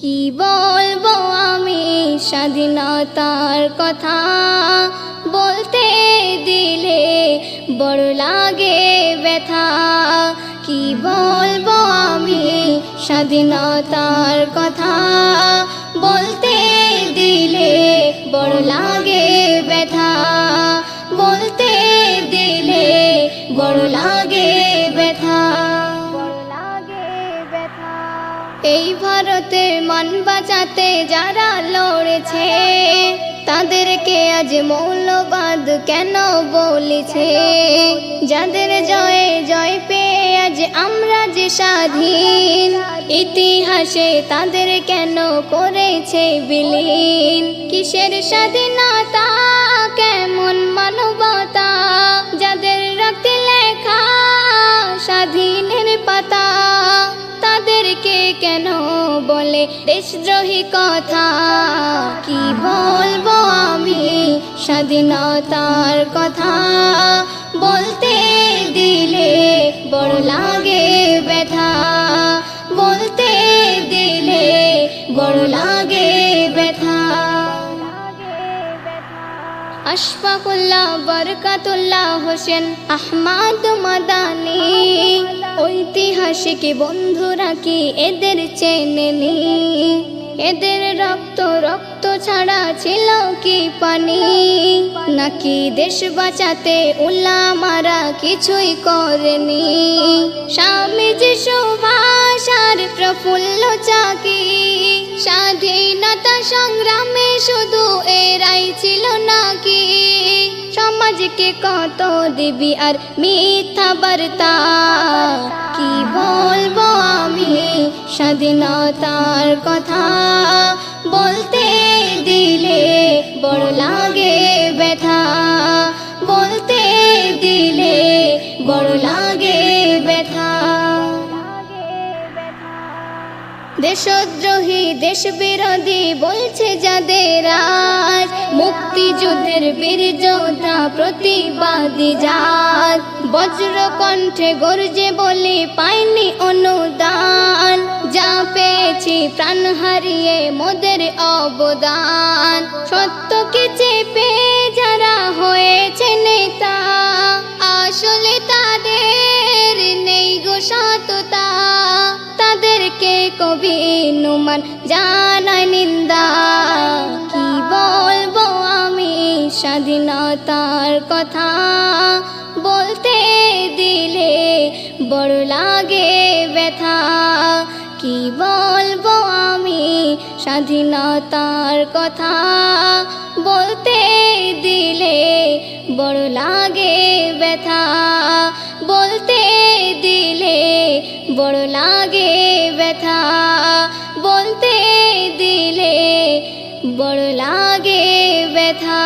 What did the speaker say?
কি বলবো আমি স্বাধীনতার কথা, বলতে দিলে বড় লাগে ব্যথা। কি বলবো আমি স্বাধীনতার কথা, বলতে দিলে বড় লাগে ব্যথা। বলতে দিলে বড় লাগে ব্যথা। এই ভারতের মান বাঁচাতে যারা লড়েছে, তাদেরকে আজ মৌলবাদ কেন বলেছে? যাদের জয়ে জয় পেয়ে আজ আমরা যে স্বাধীন, ইতিহাসে তাদের কেন করেছে বিলীন? কিসের স্বাধীনতা, কেমন মানবতা, যাদের রক্তে লেখা স্বাধীনের পাতা, তাদেরকে কেন বলে দেশদ্রোহী কথা? কি বলবো আমি স্বাধীনতার কথা, বলতে দিলে বড় লাগে ব্যথা। বলতে দিলে বড় লাগে ব্যথা। আশফাকুল্লাহ বরকাতুল্লাহ হোসেন আহমদ মাদানী, ঐতিহাসিক বন্ধুরা কি এদের চেনেনি? এদের রক্ত রক্ত ছাড়া ছিল কি পানি? নাকি দেশ বাঁচাতে উলামারা কিছুই করেনি? স্বামীজি সুভাষ আর প্রফুল্ল চাকি, স্বাধীনতা সংগ্রামে শুধু এরাই ছিল নাকি? সমাজকে কত দিবি আর মিথ্যা বার্তা। কি বলবো আমি স্বাধীনতার কথা, বলতে দিলে বড় লাগে ব্যথা। বলতে দিলে বড় লাগে ব্যথা। দেশদ্রোহী দেশ বিরোধী বলছে যাদের আজ, মুক্তিযুদ্ধের বীর যোদ্ধা প্রতিবাদী জাত, বজ্র কণ্ঠে গর্জে বলি পাইনি অনুদান। যা পেয়েছি প্রাণ হারিয়ে মোদের অবদান। সত্যকে চেপে যারা হয়েছে নেতা, আসলে তাদের নেই গো সততা। তাদেরকে কবি নুমান জানায় নিন্দা। কি বলবো আমি স্বাধীনতার কথা, বলতে দিলে বড় লাগে ব্যথা। কি বলবো আমি স্বাধীনতার কথা, বলতে দিলে বড় লাগে ব্যথা। বলতে দিলে বড় লাগে ব্যথা। বলতে দিলে বড় লাগে ব্যথা।